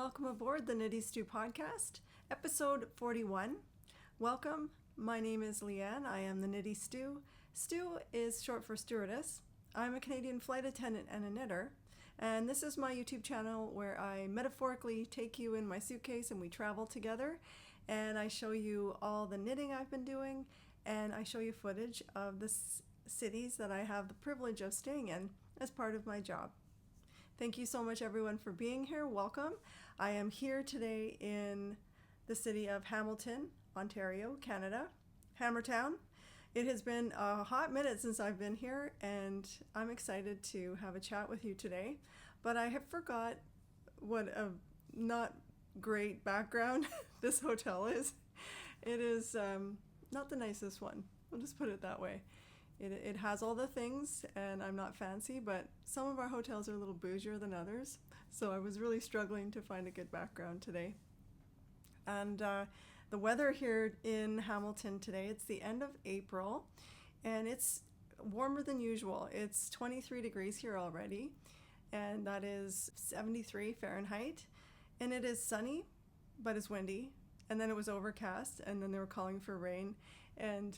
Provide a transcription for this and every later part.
Welcome aboard the Knitty podcast, episode 41. Welcome. My name is Leanne. I am the Knitty Stu. Stu is short for stewardess. I'm a Canadian flight attendant and a knitter, and this is my YouTube channel where I metaphorically take you in my suitcase and we travel together, and I show you all the knitting I've been doing, and I show you footage of the cities that I have the privilege of staying in as part of my job. Thank you so much, everyone, for being here. Welcome. I am here today in the city of Hamilton, Ontario, Canada, Hammertown. It has been a hot minute since I've been here, and I'm excited to have a chat with you today. But I have forgot what a not great background this hotel is. It is not the nicest one. I'll just put it that way. It has all the things, and I'm not fancy, but some of our hotels are a little bougier than others, so I was really struggling to find a good background today. And the weather here in Hamilton today, it's the end of April, and it's warmer than usual. It's 23 degrees here already, and that is 73 Fahrenheit, and it is sunny, but it's windy, and then it was overcast, and then they were calling for rain, and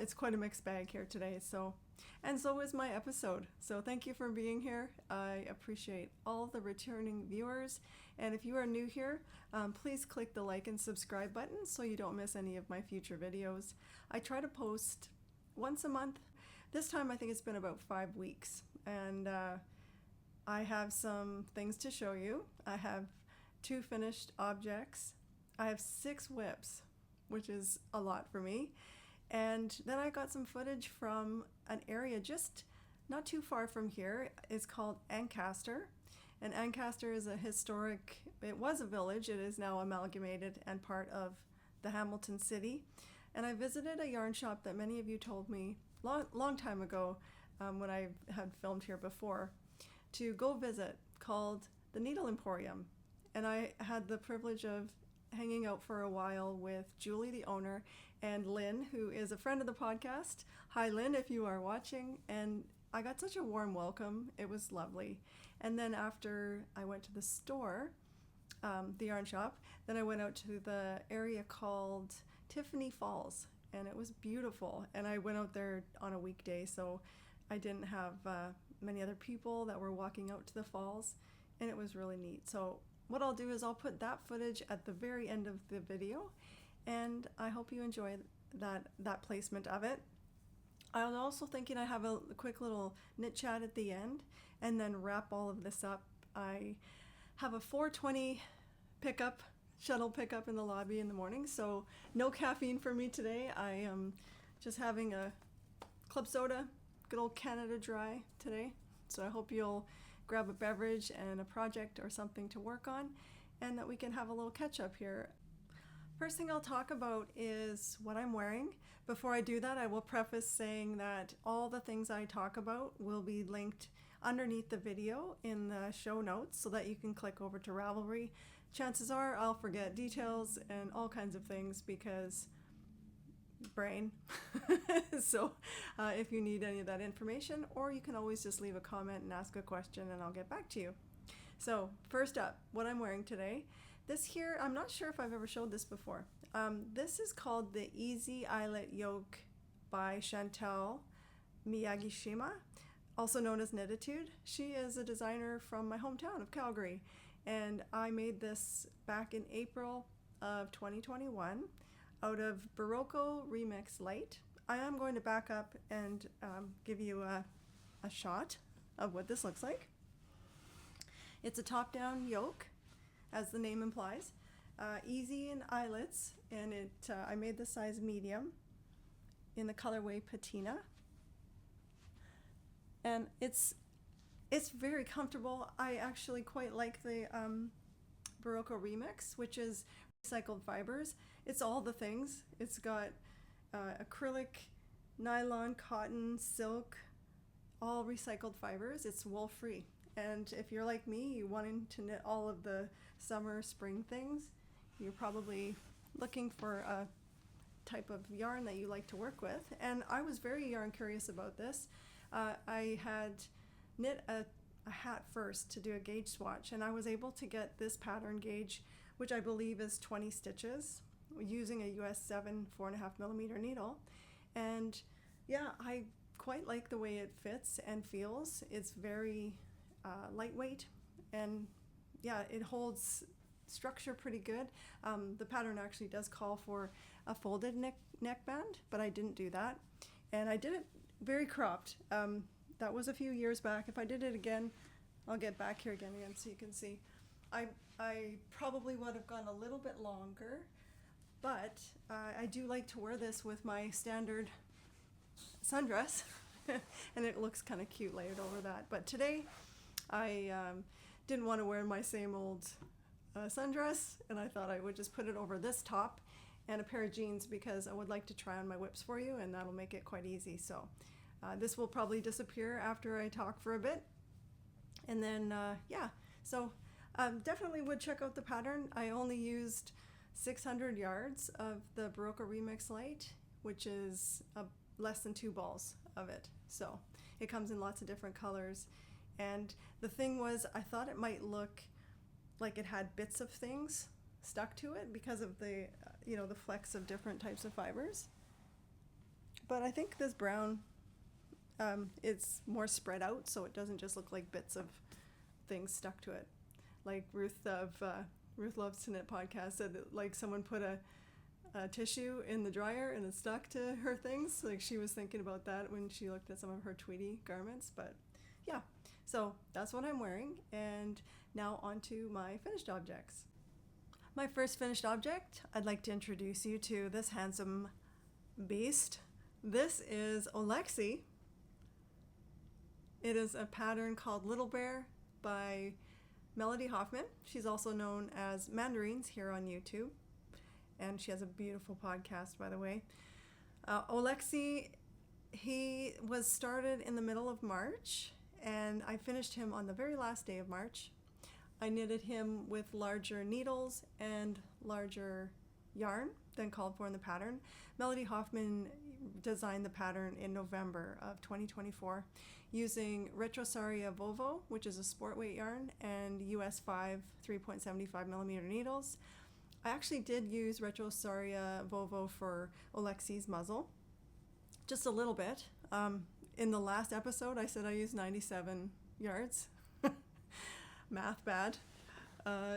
it's quite a mixed bag here today. So is my episode. So thank you for being here. I appreciate all the returning viewers. And if you are new here, please click the like and subscribe button so you don't miss any of my future videos. I try to post once a month. This time I think it's been about 5 weeks. And I have some things to show you. I have 2 finished objects. I have 6 whips, which is a lot for me. And then I got some footage from an area just not too far from here. It's called Ancaster. And Ancaster is it was a village. It is now amalgamated and part of the Hamilton city. And I visited a yarn shop that many of you told me long time ago when I had filmed here before to go visit, called the Needle Emporium. And I had the privilege of hanging out for a while with Julie, the owner, and Lynn, who is a friend of the podcast. Hi, Lynn, if you are watching. And I got such a warm welcome. It was lovely. And then after I went to the store, the yarn shop, then I went out to the area called Tiffany Falls, and it was beautiful. And I went out there on a weekday, so I didn't have many other people that were walking out to the falls, and it was really neat. So what I'll do is I'll put that footage at the very end of the video, and I hope you enjoy that placement of it. I was also thinking I have a quick little knit chat at the end and then wrap all of this up. I have a 4:20 shuttle pickup in the lobby in the morning, so no caffeine for me today. I am just having a club soda, good old Canada Dry today. So I hope you'll grab a beverage and a project or something to work on, and that we can have a little catch up here. First thing I'll talk about is what I'm wearing. Before I do that, I will preface saying that all the things I talk about will be linked underneath the video in the show notes so that you can click over to Ravelry. Chances are I'll forget details and all kinds of things because brain. So if you need any of that information, or you can always just leave a comment and ask a question and I'll get back to you. So first up, what I'm wearing today. This here, I'm not sure if I've ever showed this before. This is called the Easy Eyelet Yoke by Chantal Miyagishima, also known as Knitatude. She is a designer from my hometown of Calgary, and I made this back in April of 2021 out of Barocco Remix Lite. I am going to back up and give you a shot of what this looks like. It's a top-down yoke, as the name implies, easy in eyelets, and I made the size medium in the colorway patina, and it's very comfortable. I actually quite like the Barocco Remix, which is recycled fibers. It's all the things. It's got acrylic, nylon, cotton, silk, all recycled fibers. It's wool free. And if you're like me, you wanting to knit all of the summer, spring things, you're probably looking for a type of yarn that you like to work with. And I was very yarn curious about this. I had knit a a hat first to do a gauge swatch, and I was able to get this pattern gauge, which I believe is 20 stitches, using a US 7 4.5mm needle. And yeah, I quite like the way it fits and feels. It's very lightweight, and yeah, it holds structure pretty good. The pattern actually does call for a folded neckband, but I didn't do that, and I did it very cropped. That was a few years back. If I did it again, I'll get back here again so you can see. I probably would have gone a little bit longer, but I do like to wear this with my standard sundress, and it looks kind of cute layered over that. But today, I didn't want to wear my same old sundress, and I thought I would just put it over this top and a pair of jeans, because I would like to try on my whips for you, and that'll make it quite easy. So this will probably disappear after I talk for a bit, and then yeah, so definitely would check out the pattern. I only used 600 yards of the Barocco Remix Lite, which is less than 2 balls of it. So it comes in lots of different colors, and the thing was, I thought it might look like it had bits of things stuck to it because of the the flecks of different types of fibers. But I think this brown, it's more spread out, so it doesn't just look like bits of things stuck to it. Like Ruth Loves to Knit podcast said that, like, someone put a tissue in the dryer and it stuck to her things. Like, she was thinking about that when she looked at some of her Tweety garments. But yeah, so that's what I'm wearing, and now on to my finished objects. My first finished object, I'd like to introduce you to this handsome beast. This is Olexi. It is a pattern called Little Bear by Melody Hoffman. She's also known as Mandarins here on YouTube, and she has a beautiful podcast, by the way. Olexi, he was started in the middle of March, and I finished him on the very last day of March. I knitted him with larger needles and larger yarn than called for in the pattern. Melody Hoffman designed the pattern in November of 2024 using Retrosaria Vovo, which is a sport weight yarn, and US 5 3.75mm needles. I actually did use Retrosaria Vovo for Olexi's muzzle, just a little bit. In the last episode, I said I used 97 yards. Math bad.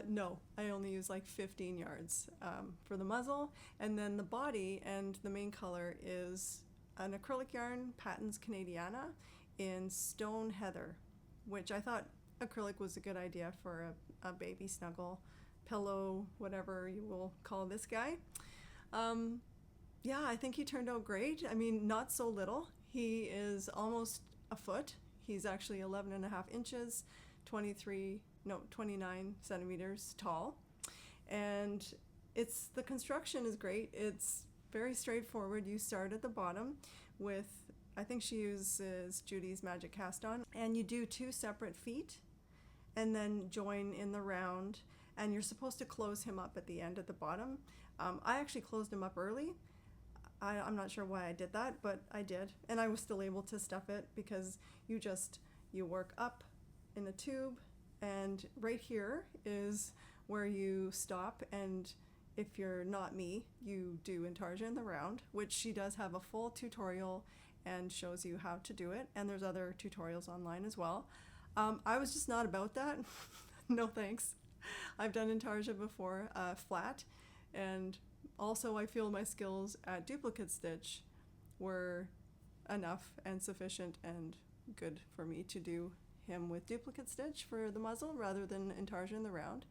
No, I only use like 15 yards for the muzzle, and then the body and the main color is an acrylic yarn, Patons Canadiana, in Stone Heather, which I thought acrylic was a good idea for a baby snuggle, pillow, whatever you will call this guy. Yeah, I think he turned out great. I mean, not so little. He is almost a foot. He's actually 11.5 inches, 29 centimeters tall, and the construction is great. It's very straightforward. You start at the bottom with, I think she uses Judy's Magic Cast On, and you do 2 separate feet and then join in the round, and you're supposed to close him up at the end at the bottom. I actually closed him up early. I'm not sure why I did that, but I did, and I was still able to stuff it because you work up in the tube, and right here is where you stop, and if you're not me, you do intarsia in the round, which she does have a full tutorial and shows you how to do it, and there's other tutorials online as well. I was just not about that. No thanks. I've done intarsia before, flat, and also I feel my skills at duplicate stitch were enough and sufficient and good for me to do him with duplicate stitch for the muzzle rather than intarsia in the round.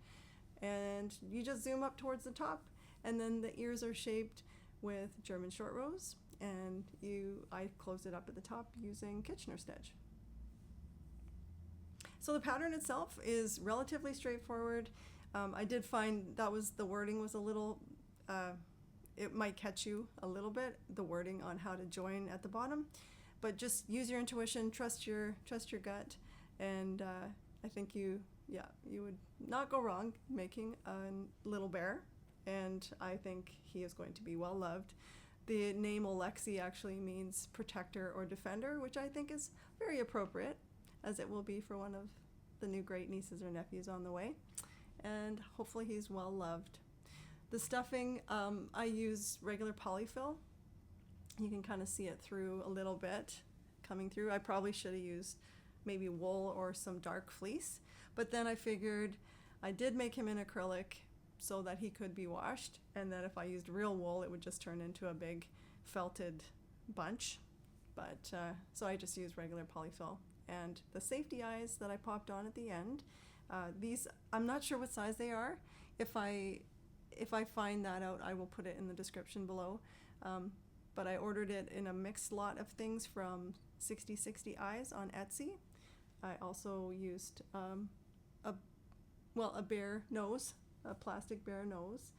And you just zoom up towards the top, and then the ears are shaped with German short rows, and I closed it up at the top using Kitchener stitch. So the pattern itself is relatively straightforward. I did find the wording was a little, it might catch you a little bit, the wording on how to join at the bottom, but just use your intuition, trust your gut, and I think you would not go wrong making a little bear, and I think he is going to be well loved. The name Olexi actually means protector or defender, which I think is very appropriate, as it will be for one of the new great nieces or nephews on the way, and hopefully he's well loved. The stuffing, I use regular polyfill. You can kind of see it through a little bit coming through. I probably should have used maybe wool or some dark fleece, but then I figured I did make him in acrylic so that he could be washed, and that if I used real wool it would just turn into a big felted bunch. But so I just used regular polyfill. And the safety eyes that I popped on at the end, these, I'm not sure what size they are. If I find that out, I will put it in the description below. But I ordered it in a mixed lot of things from 6060 Eyes on Etsy. I also used a bear nose, a plastic bear nose,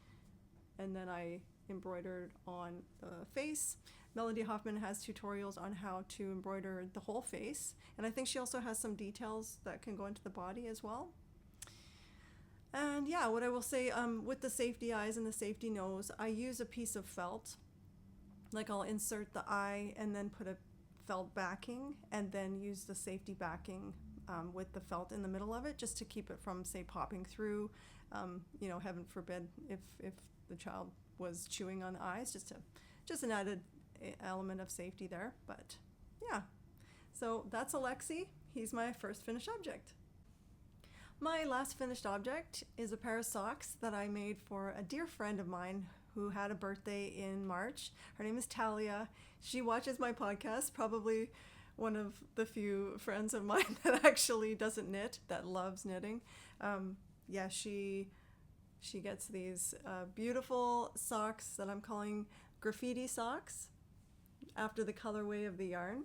and then I embroidered on the face. Melody Hoffman has tutorials on how to embroider the whole face, and I think she also has some details that can go into the body as well. And yeah, what I will say, with the safety eyes and the safety nose, I use a piece of felt. Like I'll insert the eye and then put a felt backing, and then use the safety backing with the felt in the middle of it, just to keep it from, say, popping through. You know, heaven forbid if the child was chewing on the eyes, just an added element of safety there. But yeah, so that's Alexi. He's my first finished object. My last finished object is a pair of socks that I made for a dear friend of mine who had a birthday in March. Her name is Talia. She watches my podcast, probably one of the few friends of mine that actually doesn't knit, that loves knitting. Yeah, she gets these beautiful socks that I'm calling graffiti socks after the colorway of the yarn.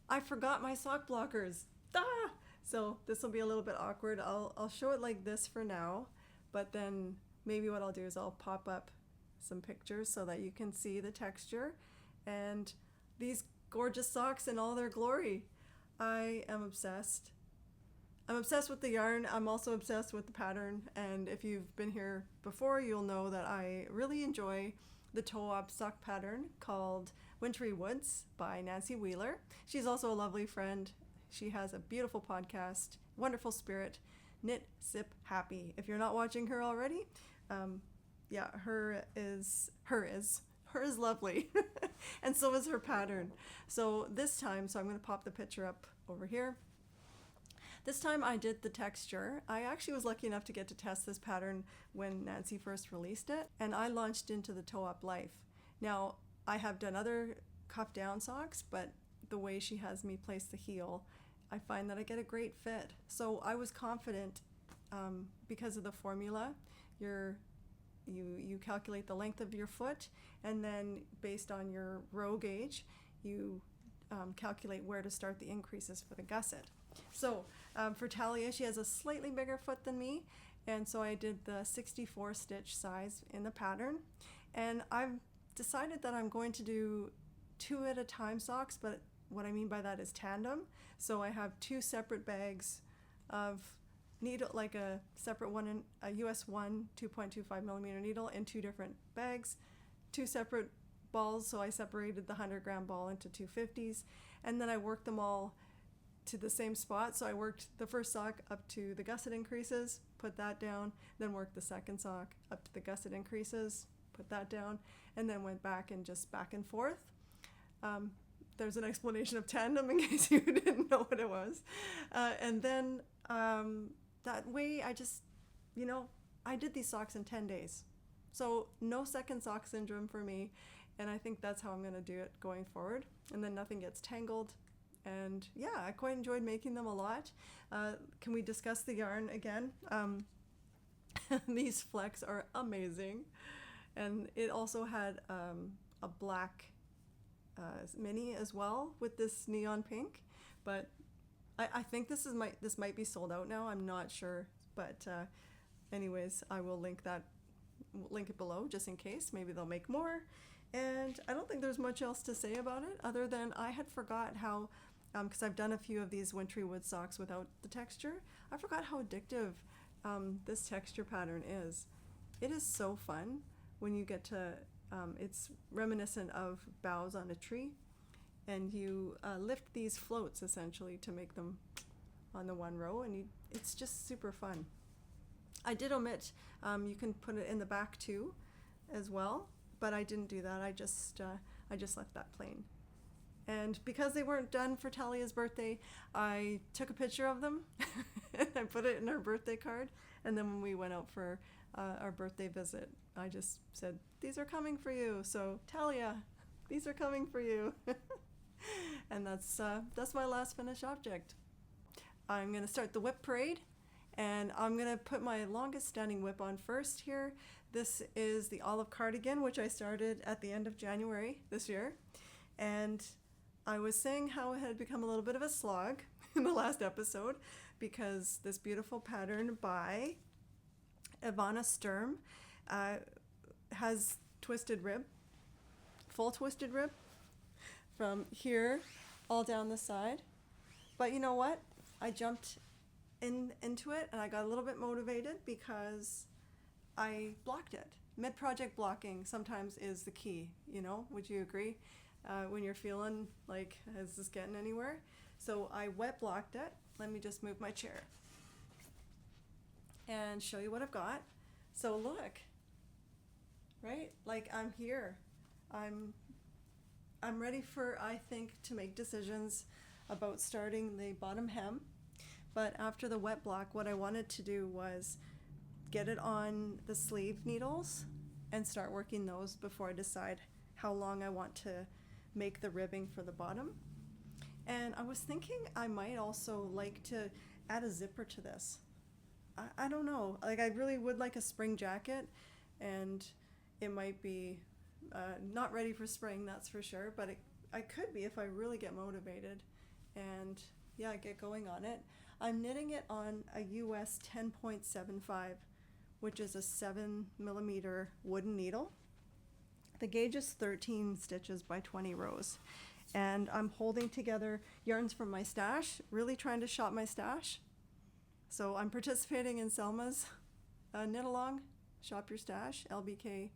I forgot my sock blockers. So this will be a little bit awkward. I'll show it like this for now, but then maybe what I'll do is I'll pop up some pictures so that you can see the texture and these gorgeous socks in all their glory. I am obsessed. I'm obsessed with the yarn. I'm also obsessed with the pattern, and if you've been here before, you'll know that I really enjoy the toe-op sock pattern called Wintery Woods by Nancy Wheeler. She's also a lovely friend. She has a beautiful podcast, wonderful spirit, Knit, Sip, Happy. If you're not watching her already, yeah, her is lovely. And so is her pattern. So this time, I'm going to pop the picture up over here. This time I did the texture. I actually was lucky enough to get to test this pattern when Nancy first released it, and I launched into the toe-up life. Now, I have done other cuff down socks, but the way she has me place the heel, I find that I get a great fit. So I was confident because of the formula. You calculate the length of your foot, and then based on your row gauge, you calculate where to start the increases for the gusset. So for Talia, she has a slightly bigger foot than me, and so I did the 64 stitch size in the pattern, and I've decided that I'm going to do 2 at a time socks, but what I mean by that is tandem. So I have 2 separate bags of needle, like a separate one, in a US 1 2.25 millimeter needle in 2 different bags, 2 separate balls. So I separated the 100-gram ball into 250s, and then I worked them all to the same spot. So I worked the first sock up to the gusset increases, put that down, then worked the second sock up to the gusset increases, put that down, and then went back and just back and forth. There's an explanation of tandem in case you didn't know what it was. And then that way I just, I did these socks in 10 days. So no second sock syndrome for me. And I think that's how I'm going to do it going forward. And then nothing gets tangled. And yeah, I quite enjoyed making them a lot. Can we discuss the yarn again? These flecks are amazing. And it also had a black mini as well with this neon pink, but I think this might be sold out now. I'm not sure, but anyways, I will link it below just in case. Maybe they'll make more. And I don't think there's much else to say about it other than I had forgot how, because I've done a few of these wintry wood socks without the texture, I forgot how addictive this texture pattern is. It is so fun when you get to it's reminiscent of boughs on a tree, and you lift these floats essentially to make them on the one row, and it's just super fun. I did omit, you can put it in the back too as well, but I didn't do that. I just left that plain. And because they weren't done for Talia's birthday, I took a picture of them and I put it in her birthday card. And then when we went out for our birthday visit, I just said, these are coming for you. So Talia, these are coming for you. And that's my last finished object. I'm going to start the whip parade, and I'm going to put my longest standing whip on first here. This is the olive cardigan, which I started at the end of January this year. And I was saying how it had become a little bit of a slog in the last episode because this beautiful pattern by Ivana Sturm has twisted rib, full twisted rib from here all down the side. But you know what? I jumped into it and I got a little bit motivated because I blocked it. Mid-project blocking sometimes is the key, would you agree? When you're feeling like, is this getting anywhere? So I wet blocked it. Let me just move my chair and show you what I've got. So look, right? Like I'm here. I'm ready for, I think, to make decisions about starting the bottom hem. But after the wet block, what I wanted to do was get it on the sleeve needles and start working those before I decide how long I want to make the ribbing for the bottom. And I was thinking I might also like to add a zipper to this. I don't know, like I really would like a spring jacket, and it might be not ready for spring, that's for sure, but I could be if I really get motivated and get going on it. I'm knitting it on a US 10.75, which is a 7mm wooden needle. The gauge is 13 stitches by 20 rows. And I'm holding together yarns from my stash, really trying to shop my stash. So I'm participating in Selma's knit along, shop your stash, LBK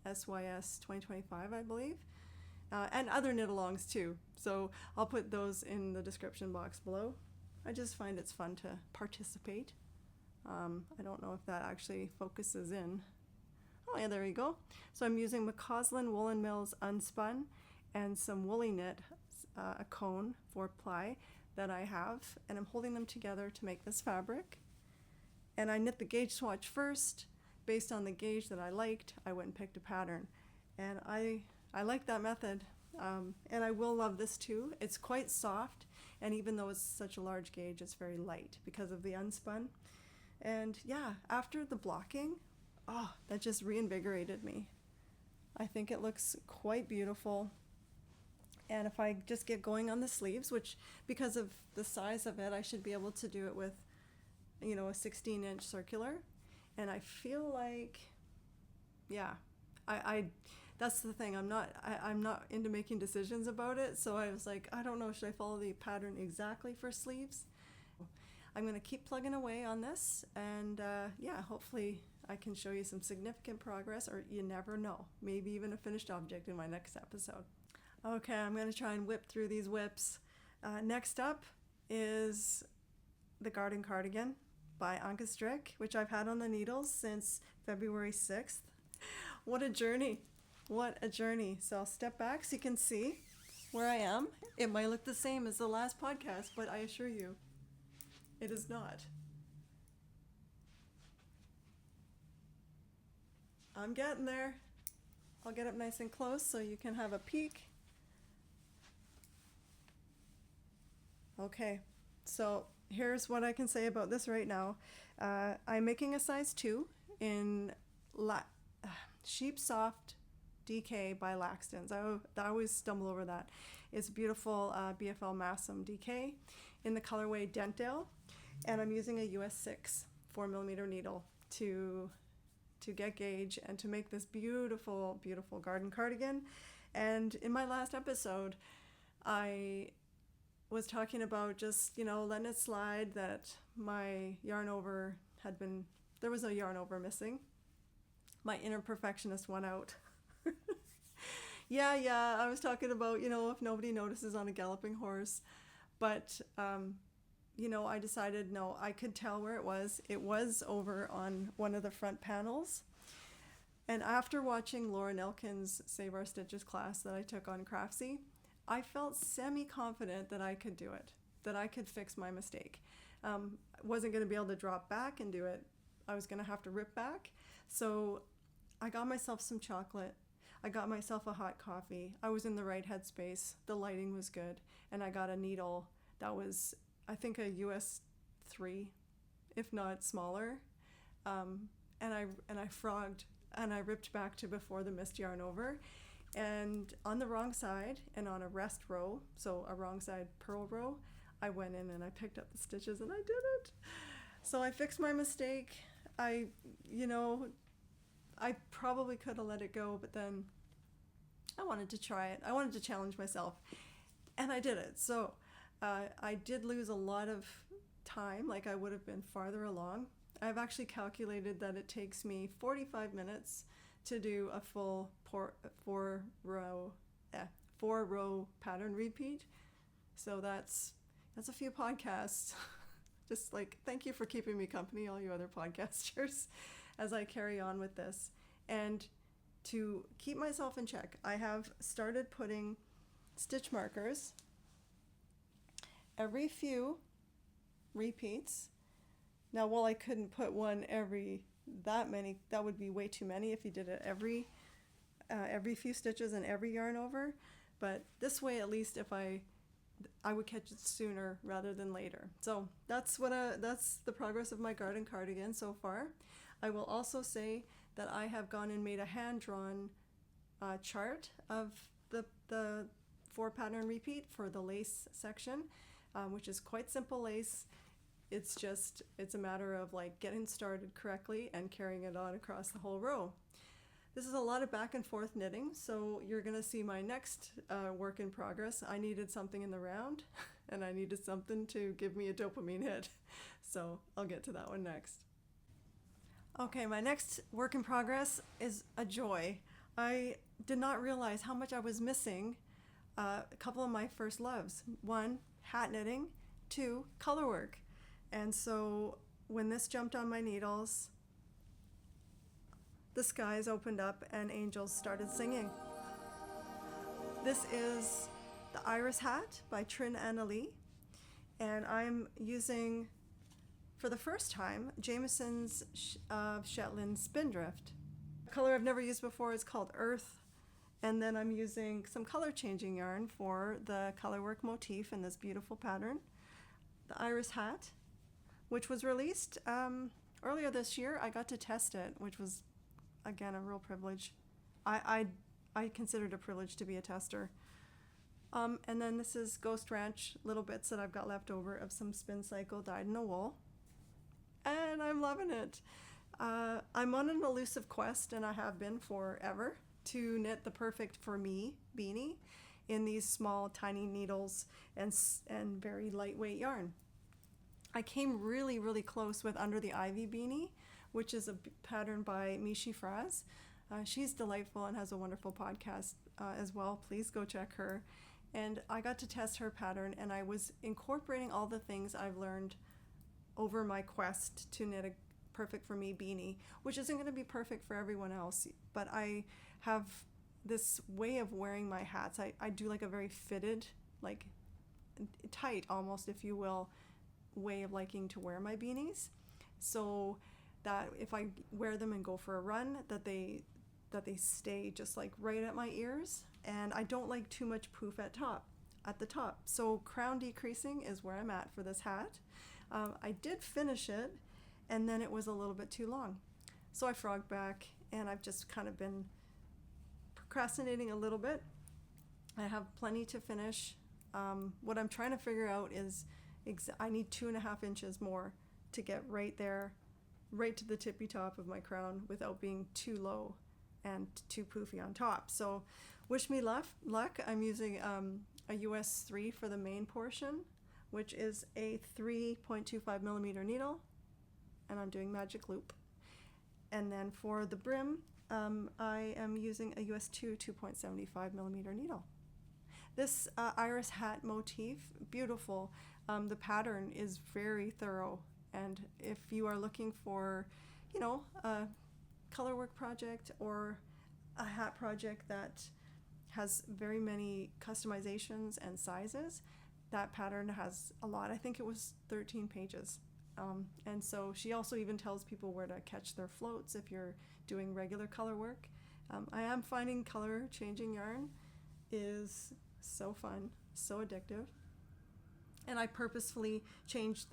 SYS 2025, I believe. And other knit alongs too. So I'll put those in the description box below. I just find it's fun to participate. I don't know if that actually focuses in. Oh yeah, there you go. So I'm using McCausland Woolen Mills Unspun and some Woolly Knit, a cone 4-ply that I have, and I'm holding them together to make this fabric. And I knit the gauge swatch first. Based on the gauge that I liked, I went and picked a pattern. And I like that method. And I will love this too. It's quite soft, and even though it's such a large gauge, it's very light because of the unspun. And yeah, after the blocking, that just reinvigorated me. I think it looks quite beautiful. And if I just get going on the sleeves, which because of the size of it, I should be able to do it with, a 16-inch circular. And I feel like, I that's the thing. I'm not into making decisions about it. So I was like, I don't know, should I follow the pattern exactly for sleeves? I'm going to keep plugging away on this, and hopefully I can show you some significant progress, or you never know, maybe even a finished object in my next episode. Okay, I'm going to try and whip through these whips. Next up is the Garden Cardigan by ANKESTRiCK, which I've had on the needles since February 6th. What a journey. What a journey. So I'll step back so you can see where I am. It might look the same as the last podcast, but I assure you, it is not. I'm getting there. I'll get up nice and close so you can have a peek. Okay, so here's what I can say about this right now. I'm making a size 2 in Sheep Soft DK by Laxton's. I always stumble over that. It's beautiful BFL Massam DK in the colorway Dentdale, and I'm using a US 6 4mm needle to get gauge and to make this beautiful, beautiful garden cardigan. And in my last episode, I was talking about just, letting it slide, that my yarn over there was no yarn over missing. My inner perfectionist won out. I was talking about, if nobody notices on a galloping horse. But I decided, no, I could tell where it was. It was over on one of the front panels. And after watching Laura Nelkin's Save Our Stitches class that I took on Craftsy, I felt semi-confident that I could do it, that I could fix my mistake. I wasn't going to be able to drop back and do it. I was going to have to rip back. So I got myself some chocolate. I got myself a hot coffee. I was in the right headspace. The lighting was good. And I got a needle that was, I think, a US 3, if not smaller. And I frogged and I ripped back to before the mist yarn over. And on the wrong side and on a rest row, so a wrong side purl row, I went in and I picked up the stitches and I did it. So I fixed my mistake. I probably could have let it go, but then I wanted to try it. I wanted to challenge myself, and I did it. So I did lose a lot of time, like I would have been farther along. I've actually calculated that it takes me 45 minutes to do a full four row pattern repeat. So that's a few podcasts. Just like, thank you for keeping me company, all you other podcasters, as I carry on with this. And to keep myself in check, I have started putting stitch markers every few repeats. Now, while I couldn't put one that many, that would be way too many if you did it every few stitches and every yarn over. But this way, at least, if I would catch it sooner rather than later. So that's the progress of my garden cardigan so far. I will also say that I have gone and made a hand-drawn chart of the 4 pattern repeat for the lace section, which is quite simple lace. It's a matter of like getting started correctly and carrying it on across the whole row. This is a lot of back and forth knitting, so you're going to see my next work in progress. I needed something in the round, and I needed something to give me a dopamine hit. So I'll get to that one next. Okay, my next work in progress is a joy. I did not realize how much I was missing a couple of my first loves. 1, hat knitting. 2, color work. And so when this jumped on my needles, the skies opened up and angels started singing. This is the Iris Hat by Trin-Annelie, and I'm using, for the first time, Jamieson's Shetland Spindrift. A color I've never used before is called Earth, and then I'm using some color changing yarn for the color work motif in this beautiful pattern. The Iris Hat, which was released earlier this year. I got to test it, which was, again, a real privilege. I consider it a privilege to be a tester. And then this is Ghost Ranch, little bits that I've got left over of some spin cycle dyed in a wool. And I'm loving it. I'm on an elusive quest, and I have been forever, to knit the perfect for me beanie in these small, tiny needles and very lightweight yarn. I came really, really close with Under the Ivy beanie, which is a pattern by Miyagishima. She's delightful and has a wonderful podcast as well. Please go check her. And I got to test her pattern, and I was incorporating all the things I've learned over my quest to knit a perfect for me beanie, which isn't going to be perfect for everyone else, but I have this way of wearing my hats. I do like a very fitted, like tight almost, if you will, way of liking to wear my beanies, so that if I wear them and go for a run, that they stay just like right at my ears, and I don't like too much poof at the top. So crown decreasing is where I'm at for this hat. I did finish it, and then it was a little bit too long, so I frogged back, and I've just kind of been procrastinating a little bit. I have plenty to finish. What I'm trying to figure out is I need 2.5 inches more to get right there, right to the tippy top of my crown without being too low and too poofy on top. So wish me luck. I'm using a US 3 for the main portion, which is a 3.25 millimeter needle, and I'm doing magic loop. And then for the brim, I am using a US 2 2.75 millimeter needle. This Iris hat motif, beautiful. The pattern is very thorough, and if you are looking for, a color work project or a hat project that has very many customizations and sizes, that pattern has a lot. I think it was 13 pages. And so she also even tells people where to catch their floats if you're doing regular color work. I am finding color changing yarn is so fun, so addictive. And I purposefully changed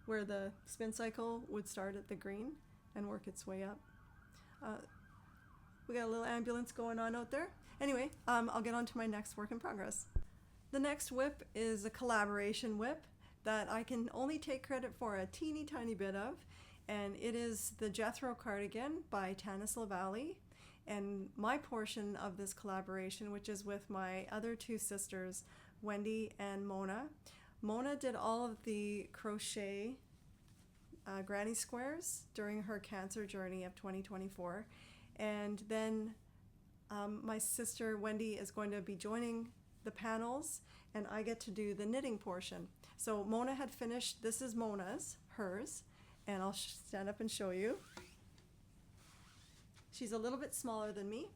where the spin cycle would start at the green and work its way up. We got a little ambulance going on out there. Anyway, I'll get on to my next work in progress. The next whip is a collaboration whip that I can only take credit for a teeny tiny bit of, and it is the Jethro cardigan by Tanis Lavallee. And my portion of this collaboration, which is with my other two sisters, Wendy and Mona. Mona did all of the crochet granny squares during her cancer journey of 2024. And then my sister Wendy is going to be joining the panels, and I get to do the knitting portion. So Mona had finished, this is hers, and I'll stand up and show you. She's a little bit smaller than me.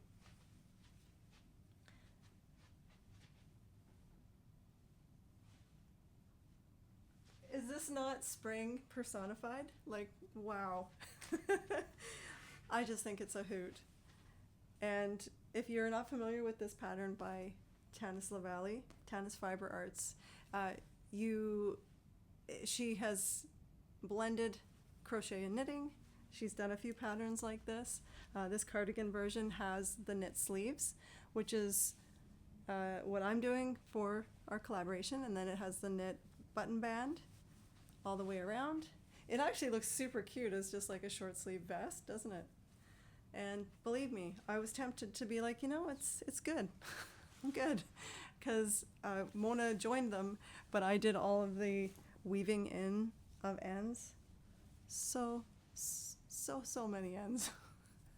Is this not spring personified? Like, wow. I just think it's a hoot. And if you're not familiar with this pattern by Tanis Lavallee, Tanis Fiber Arts, she has blended crochet and knitting. She's done a few patterns like this. This cardigan version has the knit sleeves, which is what I'm doing for our collaboration, and then it has the knit button band all the way around. It actually looks super cute as just like a short sleeve vest, doesn't it? And believe me, I was tempted to be like, it's good. I'm good. Because Mona joined them, but I did all of the weaving in of ends. So many ends.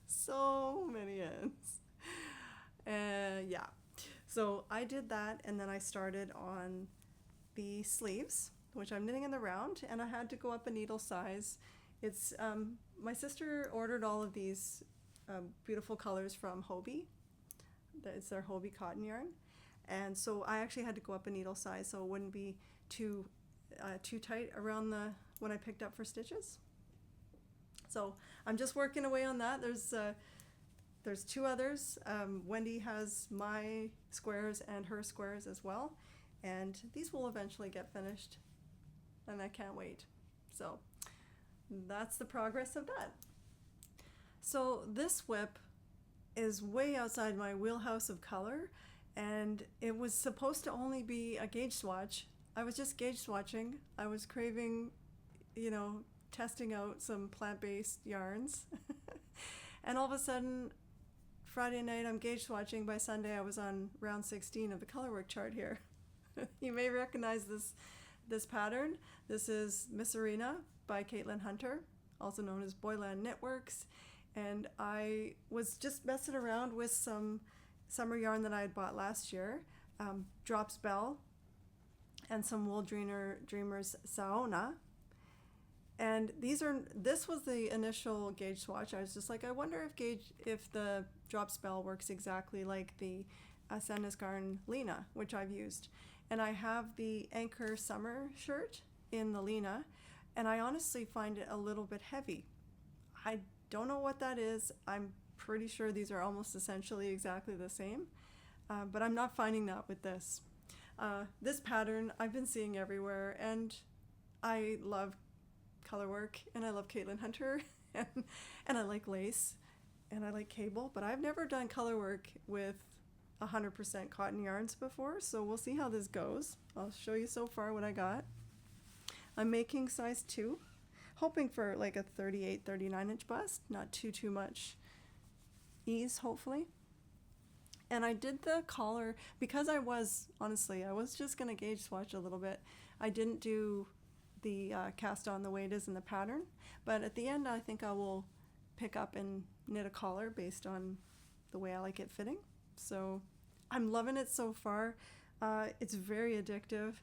So many ends. Yeah. So I did that, and then I started on the sleeves, which I'm knitting in the round, and I had to go up a needle size. It's my sister ordered all of these beautiful colors from Hobie. It's their Hobie cotton yarn, and so I actually had to go up a needle size so it wouldn't be too tight around when I picked up for stitches. So I'm just working away on that. There's two others. Wendy has my squares and her squares as well, and these will eventually get finished, and I can't wait. So that's the progress of that. So this whip is way outside my wheelhouse of color, and it was supposed to only be a gauge swatch. I was just gauge swatching. I was craving, testing out some plant-based yarns. And all of a sudden, Friday night I'm gauge swatching. By Sunday I was on round 16 of the colorwork chart here. You may recognize this pattern. This is Misurina by Caitlin Hunter, also known as Boyland Knitworks. And I was just messing around with some summer yarn that I had bought last year, Drops Bell, and some Wool Dreamers Saona. And this was the initial gauge swatch. I was just like, I wonder if the Drops Bell works exactly like the Sandnes Garn Lena, which I've used. And I have the Anchor Summer shirt in the Lena, and I honestly find it a little bit heavy. I don't know what that is. I'm pretty sure these are almost essentially exactly the same, but I'm not finding that with this. This pattern I've been seeing everywhere, and I love color work, and I love Caitlin Hunter, and I like lace, and I like cable, but I've never done color work with 100% cotton yarns before, so we'll see how this goes. I'll show you so far what I got. I'm making size 2. Hoping for like a 38, 39 inch bust, not too much ease, hopefully. And I did the collar because I was just going to gauge swatch a little bit. I didn't do the cast on the way it is in the pattern, but at the end I think I will pick up and knit a collar based on the way I like it fitting. So I'm loving it so far. It's very addictive,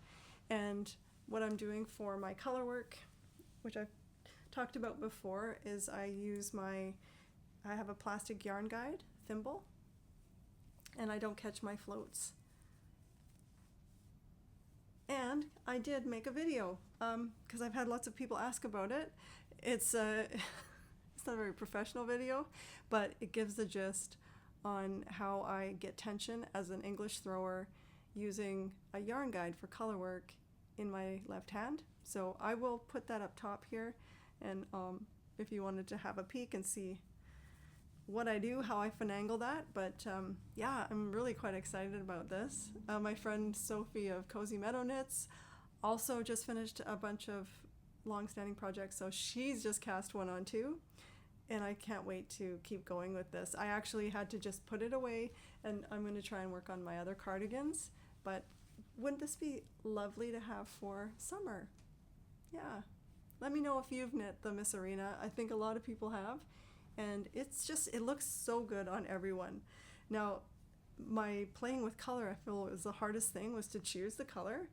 and what I'm doing for my color work, which I've talked about before, is I have a plastic yarn guide thimble, and I don't catch my floats. And I did make a video, because I've had lots of people ask about it. It's it's not a very professional video, but it gives the gist on how I get tension as an English thrower using a yarn guide for color work in my left hand. So I will put that up top here, and if you wanted to have a peek and see what I do, how I finagle that. But yeah, I'm really quite excited about this. My friend Sophie of Cozy Meadow Knits also just finished a bunch of long-standing projects, so she's just cast one on too, and I can't wait to keep going with this. I actually had to just put it away, and I'm going to try and work on my other cardigans, but wouldn't this be lovely to have for summer? Yeah. Let me know if you've knit the Misurina. I think a lot of people have, and it looks so good on everyone. Now, my playing with color, I feel, was the hardest thing, was to choose the color,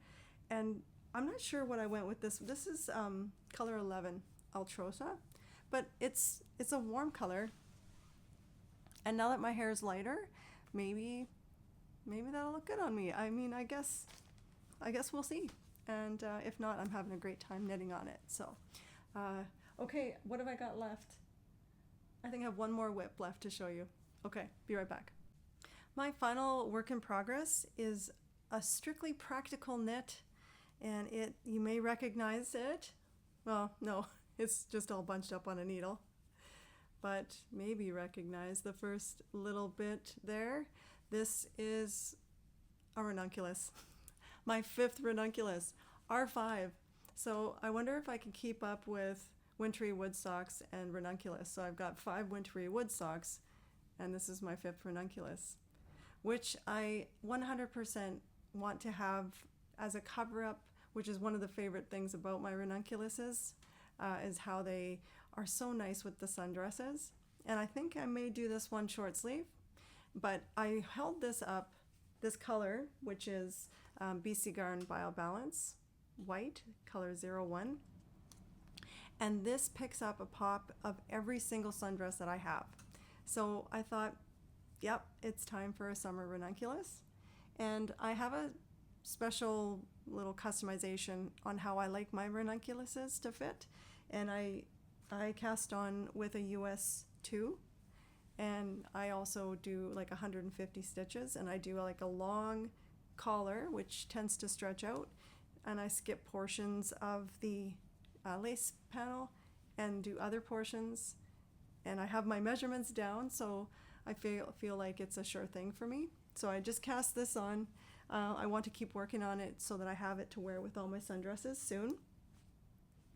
and I'm not sure what I went with this. This is color 11, Ultrosa, but it's a warm color, and now that my hair is lighter, maybe that'll look good on me. I mean, I guess we'll see, and if not, I'm having a great time knitting on it. So, okay, what have I got left? I think I have one more whip left to show you. Okay, be right back. My final work in progress is a strictly practical knit, and you may recognize it. Well, no, it's just all bunched up on a needle, but maybe recognize the first little bit there. This is a ranunculus, my 5th ranunculus, R5. So I wonder if I can keep up with Wintery wood-socks and ranunculus. So I've got 5 Wintery wood-socks, and this is my 5th ranunculus, which I 100% want to have as a cover-up, which is one of the favorite things about my ranunculuses, is how they are so nice with the sundresses. And I think I may do this one short sleeve, but I held this up, this color, which is BC Garn Biobalance, white, color 01. And this picks up a pop of every single sundress that I have. So I thought, yep, it's time for a summer ranunculus. And I have a special little customization on how I like my ranunculuses to fit. And I cast on with a US 2. And I also do like 150 stitches. And I do like a long collar, which tends to stretch out. And I skip portions of the lace panel and do other portions, and I have my measurements down, so I feel like it's a sure thing for me. So I just cast this on. I want to keep working on it so that I have it to wear with all my sundresses soon.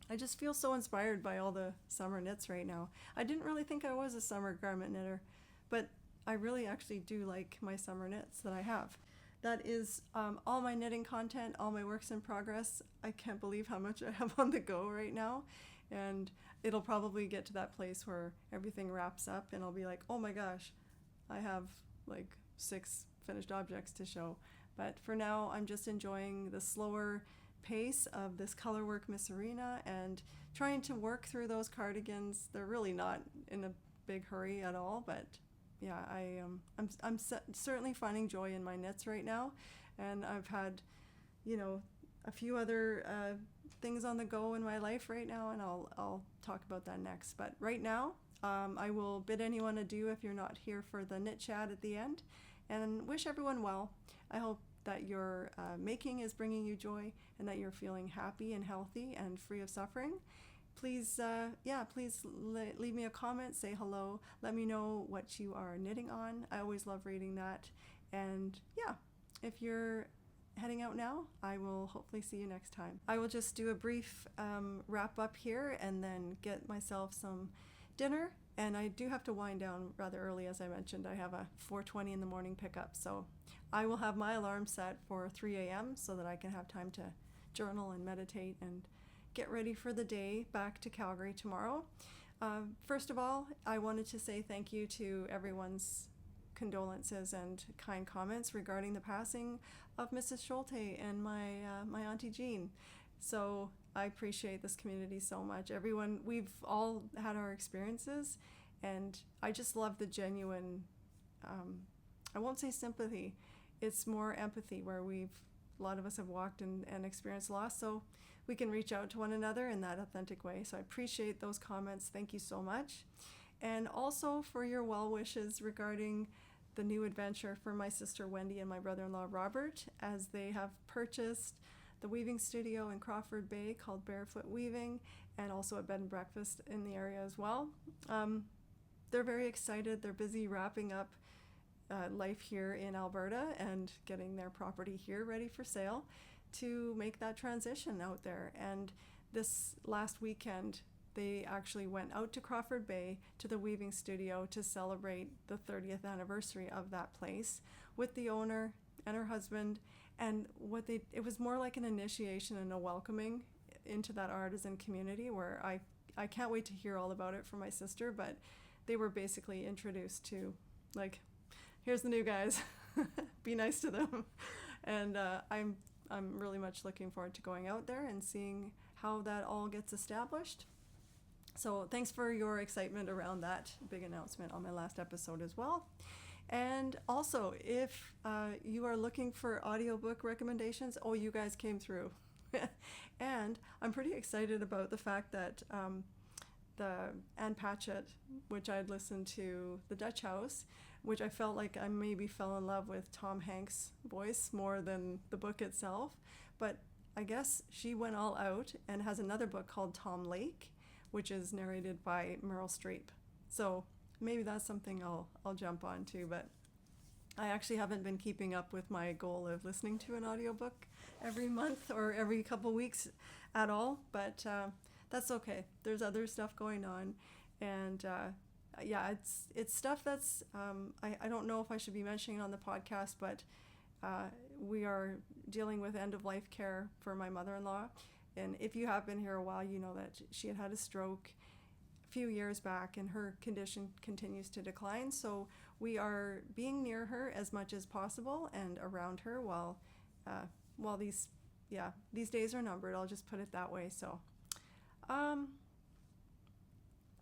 I just feel so inspired by all the summer knits right now. I didn't really think I was a summer garment knitter, but I really actually do like my summer knits that I have. That is all my knitting content, all my works in progress. I can't believe how much I have on the go right now. And it'll probably get to that place where everything wraps up and I'll be like, oh my gosh, I have like 6 finished objects to show. But for now, I'm just enjoying the slower pace of this color work Misurina and trying to work through those cardigans. They're really not in a big hurry at all, but yeah, I'm certainly finding joy in my knits right now, and I've had, a few other things on the go in my life right now, and I'll talk about that next. But right now, I will bid anyone adieu if you're not here for the knit chat at the end, and wish everyone well. I hope that your making is bringing you joy, and that you're feeling happy and healthy and free of suffering. Please, leave me a comment, say hello, let me know what you are knitting on. I always love reading that. And yeah, if you're heading out now, I will hopefully see you next time. I will just do a brief wrap up here and then get myself some dinner. And I do have to wind down rather early, as I mentioned. I have a 4:20 in the morning pickup. So I will have my alarm set for 3 a.m. so that I can have time to journal and meditate and get ready for the day back to Calgary tomorrow. First of all, I wanted to say thank you to everyone's condolences and kind comments regarding the passing of Mrs. Schulte and my Auntie Jean. So I appreciate this community so much. Everyone, we've all had our experiences, and I just love the genuine, I won't say sympathy, it's more empathy, where a lot of us have walked and experienced loss, so we can reach out to one another in that authentic way. So I appreciate those comments. Thank you so much. And also for your well wishes regarding the new adventure for my sister Wendy and my brother-in-law Robert, as they have purchased the weaving studio in Crawford Bay called Barefoot Weaving, and also a bed and breakfast in the area as well. They're very excited. They're busy wrapping up life here in Alberta and getting their property here ready for sale to make that transition out there. And this last weekend, they actually went out to Crawford Bay to the weaving studio to celebrate the 30th anniversary of that place with the owner and her husband. And it was more like an initiation and a welcoming into that artisan community, where I can't wait to hear all about it from my sister, but they were basically introduced to, like, here's the new guys, be nice to them. And I'm really much looking forward to going out there and seeing how that all gets established. So thanks for your excitement around that big announcement on my last episode as well. And also, if you are looking for audiobook recommendations, you guys came through. And I'm pretty excited about the fact that the Anne Patchett, which I'd listened to, The Dutch House, which I felt like I maybe fell in love with Tom Hanks' voice more than the book itself. But I guess she went all out and has another book called Tom Lake, which is narrated by Meryl Streep. So maybe that's something I'll jump on to, but I actually haven't been keeping up with my goal of listening to an audiobook every month or every couple weeks at all, but that's okay. There's other stuff going on, and yeah, it's stuff that's I don't know if I should be mentioning it on the podcast, but we are dealing with end-of-life care for my mother-in-law. And if you have been here a while, you know that she had a stroke a few years back, and her condition continues to decline. So we are being near her as much as possible and around her while these days are numbered. I'll just put it that way. So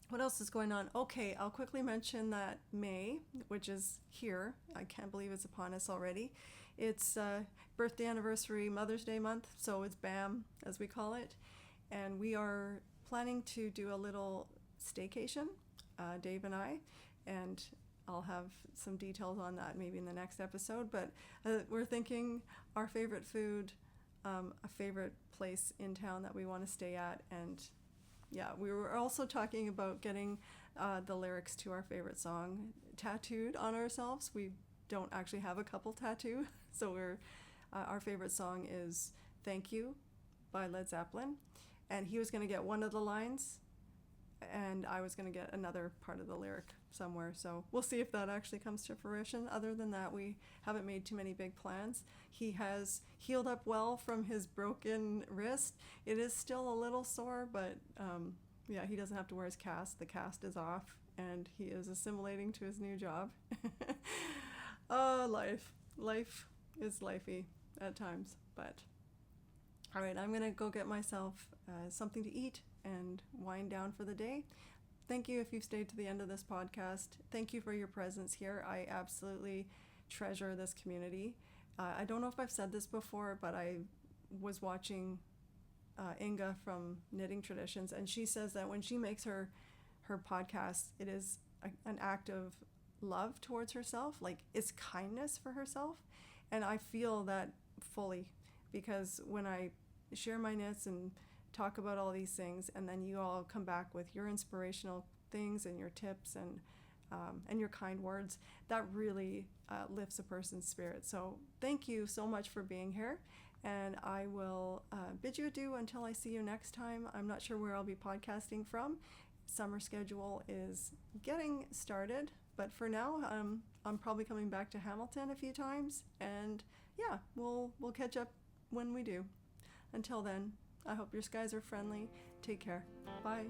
what else is going on? Okay, I'll quickly mention that May, which is here, I can't believe it's upon us already. It's birthday anniversary, Mother's Day month, so it's BAM, as we call it. And we are planning to do a little staycation, Dave and I, and I'll have some details on that maybe in the next episode. But we're thinking our favorite food, a favorite place in town that we want to stay at, and yeah, we were also talking about getting the lyrics to our favorite song tattooed on ourselves. We don't actually have a couple tattoo, so our favorite song is Thank You by Led Zeppelin, and he was going to get one of the lines and I was going to get another part of the lyric somewhere, so we'll see if that actually comes to fruition. Other than that, we haven't made too many big plans. He has healed up well from his broken wrist. It is still a little sore, but yeah, he doesn't have to wear his cast. The cast is off and he is assimilating to his new job. Life is lifey at times, but all right, I'm gonna go get myself something to eat and wind down for the day. Thank you if you've stayed to the end of this podcast. Thank you for your presence here. I absolutely treasure this community. I don't know if I've said this before, but I was watching Inga from Knitting Traditions, and she says that when she makes her podcast, it is an act of love towards herself, like it's kindness for herself. And I feel that fully, because when I share my knits and talk about all these things, and then you all come back with your inspirational things and your tips and your kind words, that really lifts a person's spirit. So thank you so much for being here, and I will bid you adieu until I see you next time. I'm not sure where I'll be podcasting from. Summer schedule is getting started, but for now I'm probably coming back to Hamilton a few times, and yeah, we'll catch up when we do. Until then, I hope your skies are friendly. Take care. Bye.